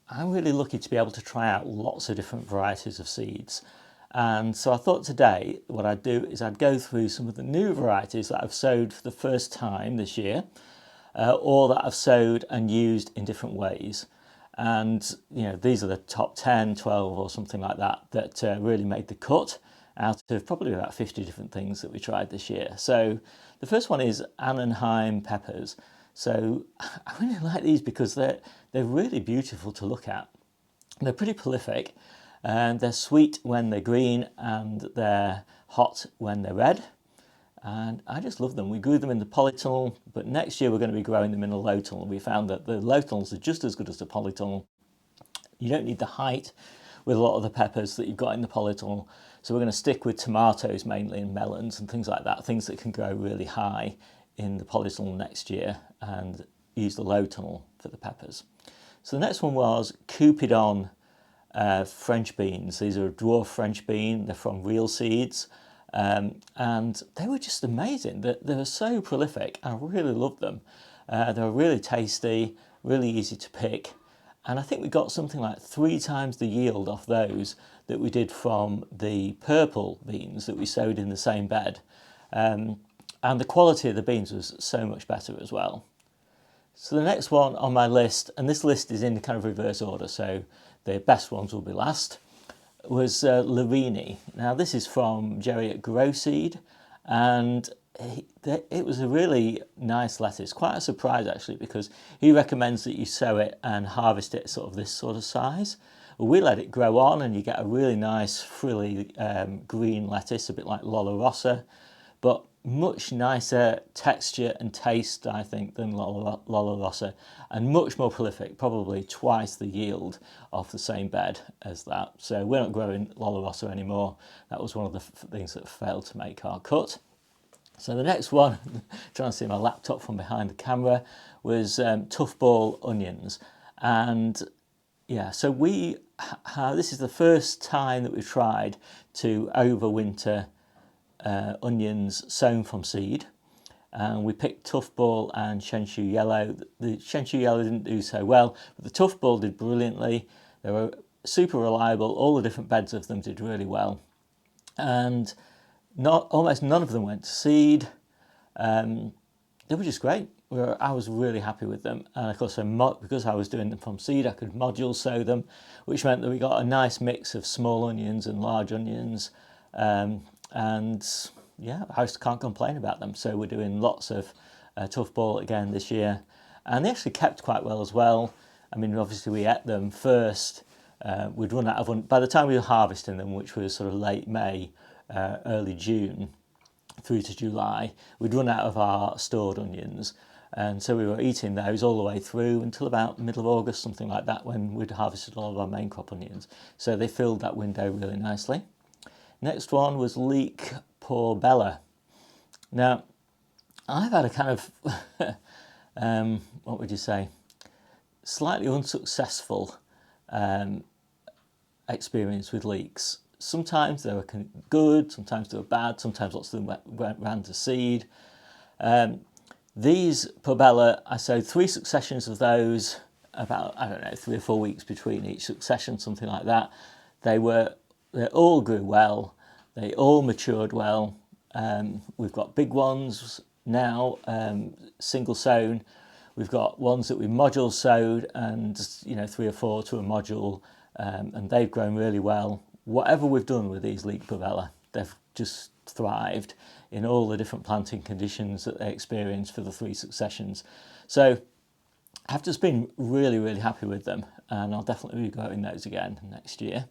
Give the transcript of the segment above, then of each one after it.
I'm really lucky to be able to try out lots of different varieties of seeds. And so I thought today what I'd do is I'd go through some of the new varieties that I've sowed for the first time this year, or that I've sowed and used in different ways. And these are the top 10, 12 or something like that that really made the cut out of probably about 50 different things that we tried this year. So the first one is Annenheim peppers. So I really like these because they're really beautiful to look at. They're pretty prolific, and they're sweet when they're green and they're hot when they're red. And I just love them. We grew them in the polytunnel, but next year we're going to be growing them in a low tunnel. We found that the low tunnels are just as good as the polytunnel. You don't need the height with a lot of the peppers that you've got in the polytunnel. So we're going to stick with tomatoes mainly and melons and things like that, things that can grow really high in the polytunnel next year, and use the low tunnel for the peppers. So the next one was Cupidon French beans. These are a dwarf French bean. They're from real seeds. And they were just amazing. They were so prolific. I really loved them. They were really tasty, really easy to pick. And I think we got something like 3 times the yield off those that we did from the purple beans that we sowed in the same bed. And the quality of the beans was so much better as well. So the next one on my list, and this list is in kind of reverse order, so the best ones will be last, was Lavini. Now this is from Jerry at Grow Seed, and it was a really nice lettuce. Quite a surprise actually, because he recommends that you sow it and harvest it sort of this sort of size. Well, we let it grow on and you get a really nice frilly green lettuce, a bit like Lolla Rossa, but much nicer texture and taste, I think, than Lolla Rossa, and much more prolific, probably twice the yield off the same bed as that. So we're not growing Lolla Rossa anymore. That was one of the things that failed to make our cut. So the next one, trying to see my laptop from behind the camera, was Toughball onions. And yeah, so this is the first time that we've tried to overwinter onions sown from seed, and we picked Toughball and Shenshu Yellow. The Shenshu Yellow didn't do so well, but the Toughball did brilliantly. They were super reliable. All the different beds of them did really well, and almost none of them went to seed. They were just great. I was really happy with them, and of course because I was doing them from seed, I could module sow them, which meant that we got a nice mix of small onions and large onions. And yeah, I just can't complain about them. So we're doing lots of Toughball again this year, and they actually kept quite well as well. I mean, obviously we ate them first. We'd run out of by the time we were harvesting them, which was sort of late May, early June through to July, we'd run out of our stored onions, and so we were eating those all the way through until about middle of August, something like that, when we'd harvested all of our main crop onions. So they filled that window really nicely. Next one was Leek Por Bella. Now, I've had a kind of, what would you say, slightly unsuccessful experience with leeks. Sometimes they were good, sometimes they were bad, sometimes lots of them ran to seed. These Por Bella, I sowed 3 successions of those, about, I don't know, 3 or 4 weeks between each succession, something like that. They all grew well, they all matured well. We've got big ones now, single sown. We've got ones that we module sowed, and 3 or 4 to a module, and they've grown really well. Whatever we've done with these Leek Por Bella, they've just thrived in all the different planting conditions that they experienced for the 3 successions. So I've just been really, really happy with them, and I'll definitely be growing those again next year.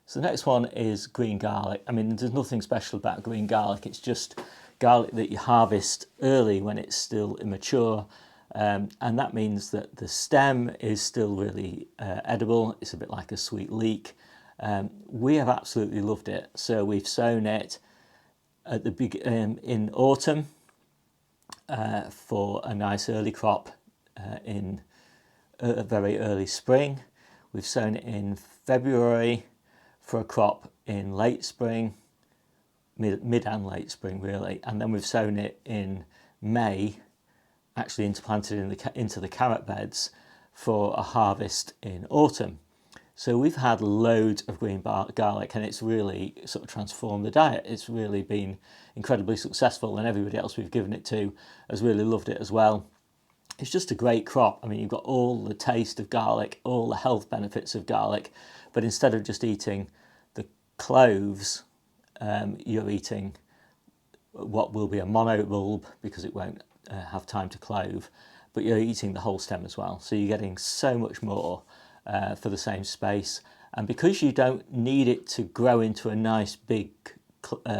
So the next one is green garlic. I mean, there's nothing special about green garlic. It's just garlic that you harvest early when it's still immature. And that means that the stem is still really edible. It's a bit like a sweet leek. We have absolutely loved it. So we've sown it at in autumn for a nice early crop in a very early spring. We've sown it in February for a crop in late spring, mid and late spring really, and then we've sown it in May, actually planted into the carrot beds for a harvest in autumn. So we've had loads of green garlic, and it's really sort of transformed the diet. It's really been incredibly successful, and everybody else we've given it to has really loved it as well. It's just a great crop. I mean, you've got all the taste of garlic, all the health benefits of garlic, but instead of just eating the cloves, you're eating what will be a mono bulb because it won't have time to clove, but you're eating the whole stem as well. So you're getting so much more for the same space. And because you don't need it to grow into a nice big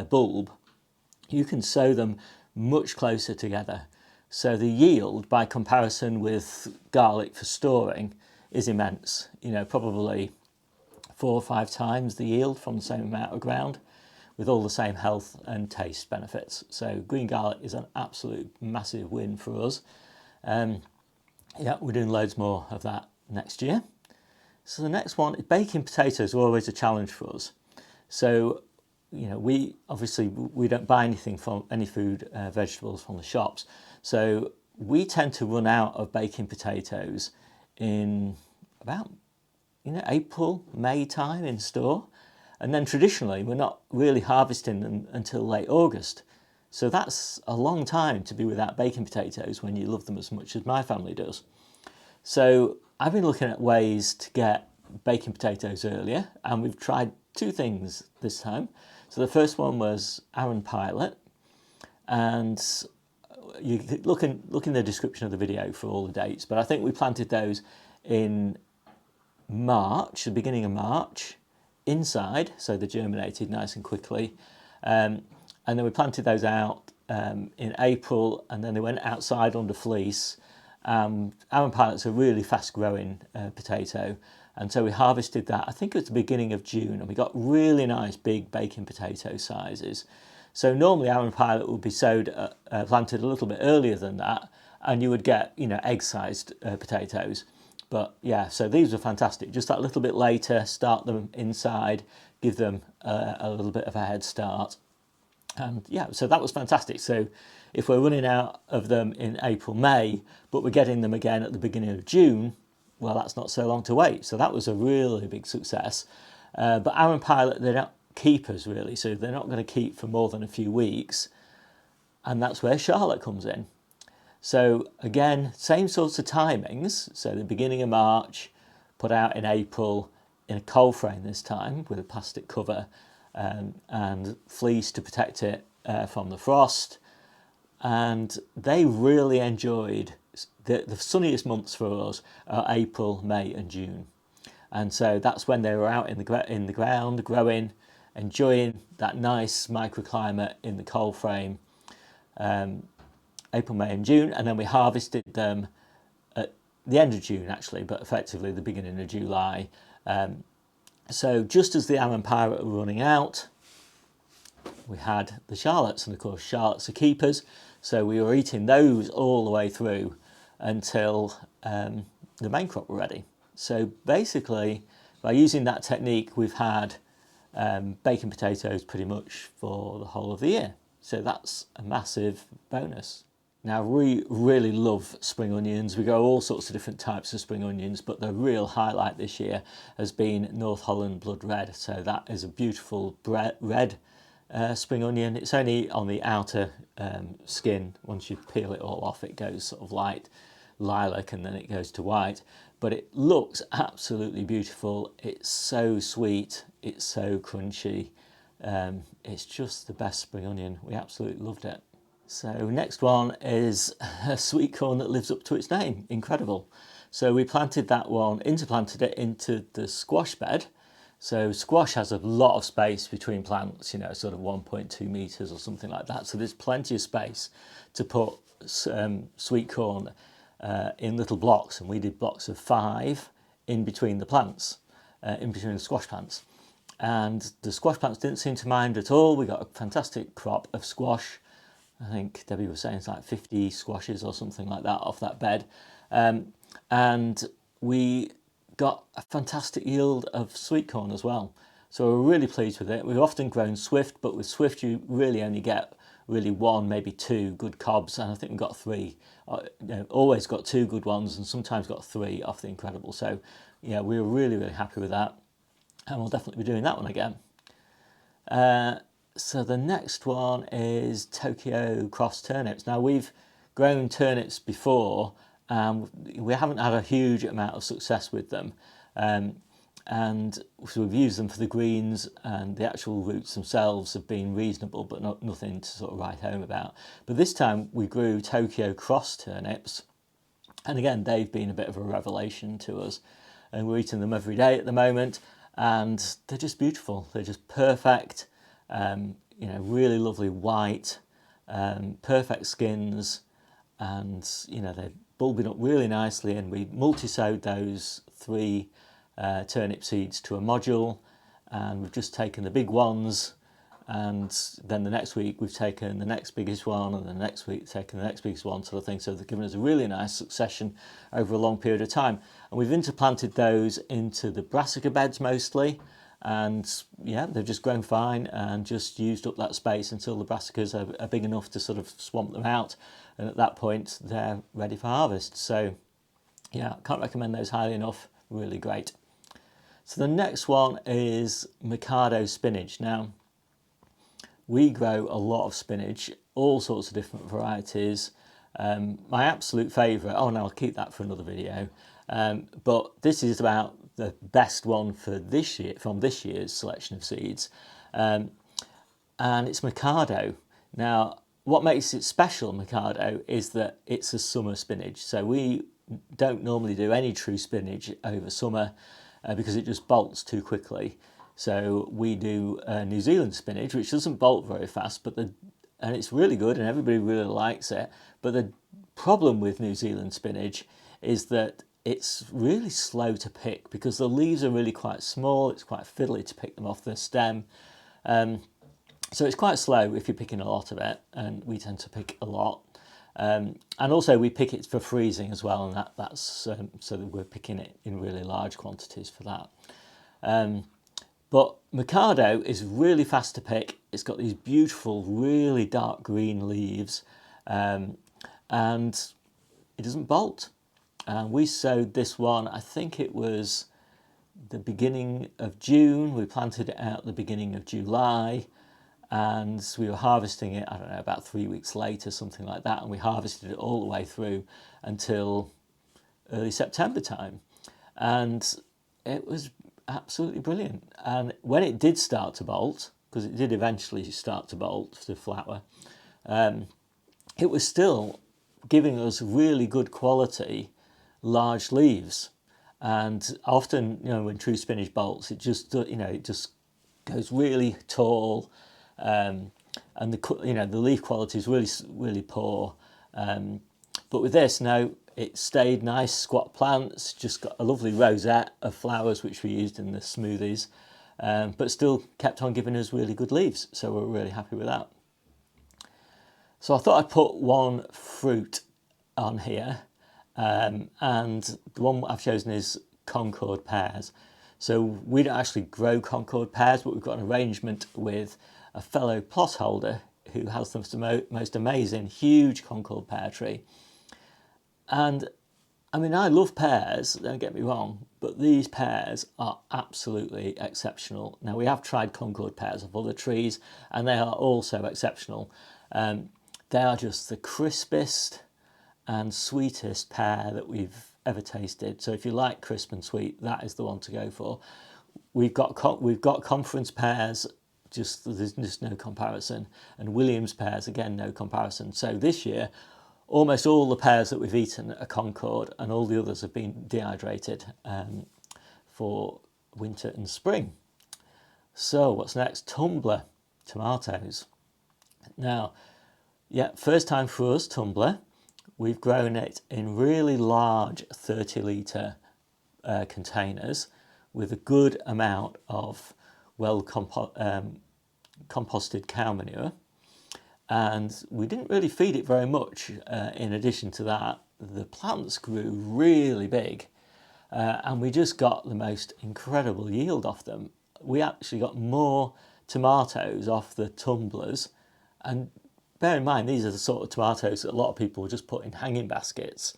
bulb, you can sow them much closer together. So the yield, by comparison with garlic for storing, is immense. You know, probably 4 or 5 times the yield from the same amount of ground, with all the same health and taste benefits. So green garlic is an absolute massive win for us. Yeah, we're doing loads more of that next year. So the next one, baking potatoes are always a challenge for us. So, you know, we don't buy anything from any food, vegetables from the shops. So we tend to run out of baking potatoes in about, April, May time in store. And then traditionally, we're not really harvesting them until late August. So that's a long time to be without baking potatoes when you love them as much as my family does. So I've been looking at ways to get baking potatoes earlier, and we've tried 2 things this time. So the first one was Arran Pilot, and you look in the description of the video for all the dates, but I think we planted those in March, the beginning of March, inside, so they germinated nice and quickly. And then we planted those out in April, and then they went outside under fleece. Arran Pilot's a really fast growing potato, and so we harvested that, I think it was the beginning of June, and we got really nice big baking potato sizes. So normally Arran Pilot would be sowed, planted a little bit earlier than that, and you would get, egg-sized potatoes. But yeah, so these are fantastic. Just that little bit later, start them inside, give them a little bit of a head start. And yeah, so that was fantastic. So if we're running out of them in April, May, but we're getting them again at the beginning of June, well, that's not so long to wait. So that was a really big success. But Arran Pilot, they're not keepers really, so they're not going to keep for more than a few weeks. And that's where Charlotte comes in. So again, same sorts of timings. So the beginning of March, put out in April in a cold frame this time with a plastic cover, and fleece to protect it from the frost. And they really enjoyed the sunniest months for us are April, May and June. And so that's when they were out in the ground growing, enjoying that nice microclimate in the cold frame. April, May and June, and then we harvested them at the end of June actually, but effectively the beginning of July. So just as the Arran Pilot were running out, we had the Charlottes, and of course Charlottes are keepers, so we were eating those all the way through until the main crop were ready. So basically, by using that technique, we've had baking potatoes pretty much for the whole of the year. So that's a massive bonus. Now, we really love spring onions. We grow all sorts of different types of spring onions, but the real highlight this year has been North Holland Blood Red. So that is a beautiful red spring onion. It's only on the outer skin. Once you peel it all off, it goes sort of light lilac and then it goes to white. But it looks absolutely beautiful. It's so sweet. It's so crunchy. It's just the best spring onion. We absolutely loved it. So next one is a sweet corn that lives up to its name. Incredible. So we planted that one, interplanted it into the squash bed. So squash has a lot of space between plants, sort of 1.2 meters or something like that. So there's plenty of space to put sweet corn in little blocks, and we did blocks of 5 in between the plants, in between the squash plants. And the squash plants didn't seem to mind at all. We got a fantastic crop of squash. I think Debbie was saying it's like 50 squashes or something like that off that bed. And we got a fantastic yield of sweet corn as well. So we're really pleased with it. We've often grown swift, but with swift you really only get really one, maybe two good cobs, and I think we got three. Always got two good ones, and sometimes got three off the Incredible. So yeah, we were really, really happy with that, and we'll definitely be doing that one again. So the next one is Tokyo cross turnips. Now, we've grown turnips before, and we haven't had a huge amount of success with them. And so we've used them for the greens, and the actual roots themselves have been reasonable, but nothing to sort of write home about. But this time we grew Tokyo cross turnips, and again, they've been a bit of a revelation to us. And we're eating them every day at the moment, and they're just beautiful. They're just perfect, really lovely white, perfect skins, and they're bulbing up really nicely. And we multi-sowed those 3 turnip seeds to a module, and we've just taken the big ones, and then the next week we've taken the next biggest one, and the next week taken the next biggest one, sort of thing. So they've given us a really nice succession over a long period of time, and we've interplanted those into the brassica beds mostly, and yeah, they've just grown fine and just used up that space until the brassicas are big enough to sort of swamp them out, and at that point they're ready for harvest. So yeah, can't recommend those highly enough. Really great. So the next one is Mikado spinach. Now, we grow a lot of spinach, all sorts of different varieties. My absolute favourite, oh no, I'll keep that for another video. But this is about the best one for this year, from this year's selection of seeds. And it's Mikado. Now, what makes it special, Mikado, is that it's a summer spinach. So we don't normally do any true spinach over summer because it just bolts too quickly. So we do New Zealand spinach, which doesn't bolt very fast, and it's really good and everybody really likes it. But the problem with New Zealand spinach is that it's really slow to pick because the leaves are really quite small. It's quite fiddly to pick them off the stem. So it's quite slow if you're picking a lot of it, and we tend to pick a lot. And also we pick it for freezing as well, and that's so that we're picking it in really large quantities for that. But Mikado is really fast to pick. It's got these beautiful, really dark green leaves, and it doesn't bolt. We sowed this one, I think it was the beginning of June. We planted it out the beginning of July, and we were harvesting it, I don't know, about 3 weeks later, something like that, and we harvested it all the way through until early September time, and it was absolutely brilliant. And when it did start to bolt, because it did eventually start to bolt to flower, it was still giving us really good quality large leaves. And often, when true spinach bolts, it just goes really tall, and the leaf quality is really poor. But with this, no, it stayed nice squat plants, just got a lovely rosette of flowers which we used in the smoothies, but still kept on giving us really good leaves. So we're really happy with that. So I thought I'd put one fruit on here, and the one I've chosen is Concord pears. So we don't actually grow Concord pears, but we've got an arrangement with a fellow plot holder who has the most amazing, huge Concord pear tree. And I mean, I love pears, don't get me wrong, but these pears are absolutely exceptional. Now, we have tried Concord pears of other trees, and they are also exceptional. They are just the crispest and sweetest pear that we've ever tasted. So if you like crisp and sweet, that is the one to go for. We've got conference pears, there's just no comparison, and Williams pears, again, no comparison. So this year, almost all the pears that we've eaten are Concord, and all the others have been dehydrated for winter and spring. So what's next? Tumblr tomatoes. Now, yeah, first time for us, Tumblr. We've grown it in really large 30-litre containers with a good amount of composted cow manure. And we didn't really feed it very much. In addition to that, the plants grew really big, and we just got the most incredible yield off them. We actually got more tomatoes off the tumblers, and bear in mind, these are the sort of tomatoes that a lot of people will just put in hanging baskets.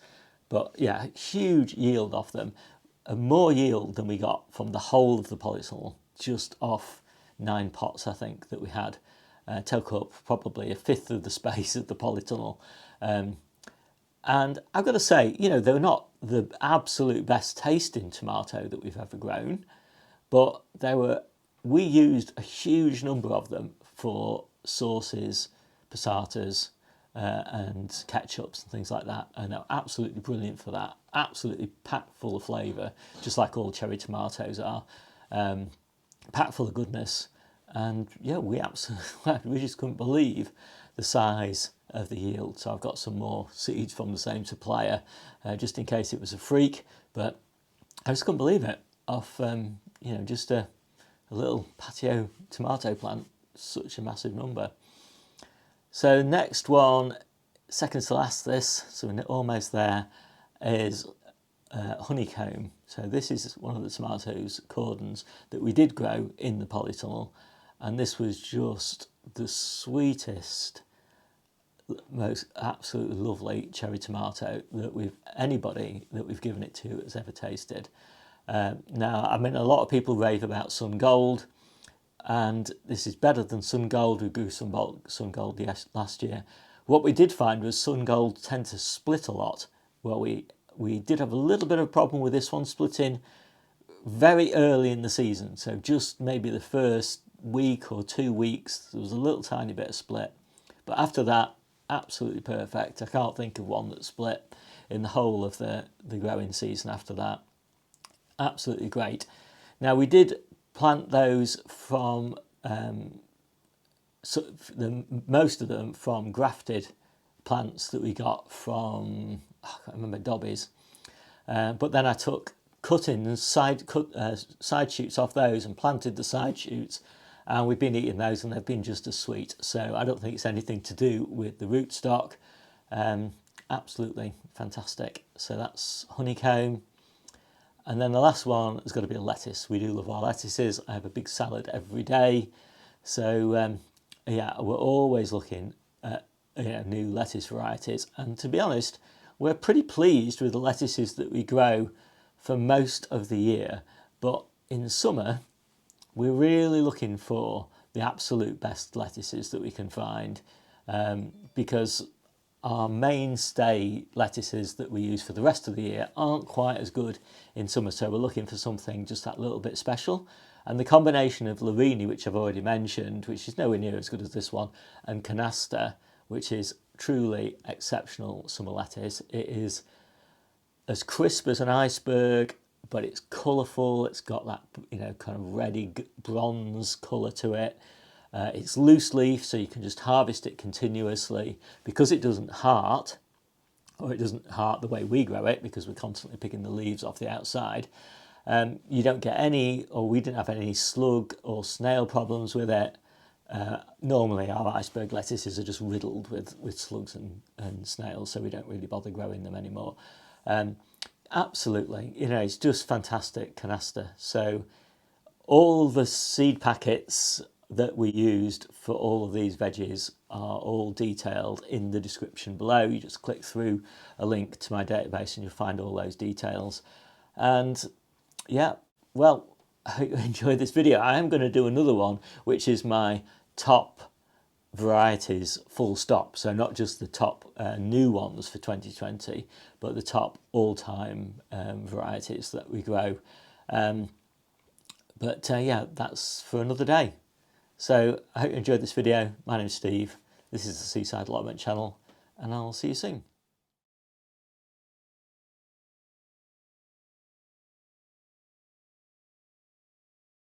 But yeah, huge yield off them. And more yield than we got from the whole of the polytunnel, just off 9 pots, I think, that we had. Took up probably a fifth of the space of the polytunnel. And I've got to say, you know, they were not the absolute best tasting tomato that we've ever grown, but we used a huge number of them for sauces, passatas, and ketchups and things like that, and they're absolutely brilliant for that. Absolutely packed full of flavour, just like all cherry tomatoes are, packed full of goodness. And yeah, we just couldn't believe the size of the yield. So I've got some more seeds from the same supplier, just in case it was a freak. But I just couldn't believe it. Off you know, just a little patio tomato plant, such a massive number. So next one, second to last this, so we're almost there, is Honeycomb. So this is one of the tomatoes, cordons, that we did grow in the polytunnel, and this was just the sweetest, most absolutely lovely cherry tomato that anybody that we've given it to has ever tasted. Now, I mean, a lot of people rave about Sun Gold, and this is better than Sun Gold. We grew Sun Gold last year. What we did find was Sun Gold tend to split a lot. Well, we did have a little bit of a problem with this one splitting very early in the season. So just maybe the first week or 2 weeks, there was a little tiny bit of split. But after that, absolutely perfect. I can't think of one that split in the whole of the growing season after that. Absolutely great. Now, we did plant those from most of them from grafted plants that we got from, I can't remember, Dobbies. But then I took cuttings, side shoots off those and planted the side shoots, and we've been eating those and they've been just as sweet. So I don't think it's anything to do with the rootstock. Absolutely fantastic. So that's Honeycomb. And then the last one has got to be a lettuce. We do love our lettuces. I have a big salad every day. So yeah, we're always looking at new lettuce varieties. And to be honest, we're pretty pleased with the lettuces that we grow for most of the year. But in summer, we're really looking for the absolute best lettuces that we can find, because our mainstay lettuces that we use for the rest of the year aren't quite as good in summer. So we're looking for something just that little bit special. And the combination of Lavini, which I've already mentioned, which is nowhere near as good as this one, and Canasta, which is truly exceptional summer lettuce. It is as crisp as an iceberg, but it's colourful. It's got that, you know, kind of reddy bronze colour to it. It's loose leaf, so you can just harvest it continuously. Because it doesn't heart, or it doesn't heart the way we grow it, because we're constantly picking the leaves off the outside, you don't get any, or we didn't have any slug or snail problems with it. Normally our iceberg lettuces are just riddled with slugs and snails, so we don't really bother growing them anymore. Absolutely, you know, it's just fantastic Canasta. So all the seed packets that we used for all of these veggies are all detailed in the description below. You just click through a link to my database and you'll find all those details. And yeah, well, I hope you enjoyed this video. I am going to do another one, which is my top varieties full stop. So not just the top new ones for 2020, but the top all-time varieties that we grow. But yeah, that's for another day. So I hope you enjoyed this video. My name's Steve. This is the Seaside Allotment channel, and I'll see you soon.